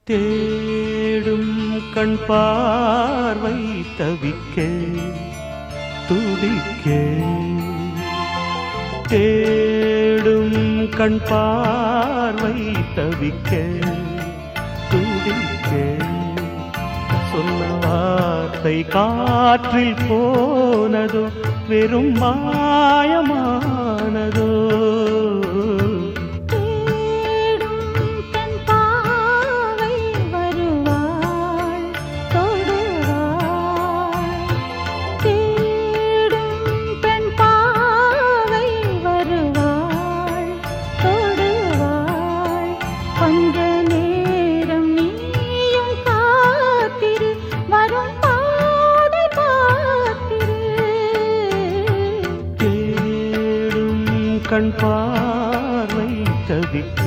தேடும் கண் பார்வை தவிக்க துடிக்க தேடும் கண் பார்வை தவிக்க துடிக்க சொன்ன வார்த்தை காற்றில் போனதோ வெறும் மாயமானதோ கொஞ்ச நேரம் நீயும் காத்திரு வரும் பாதை பார்த்திரு தேடும் கண் பார்வை தவிக்க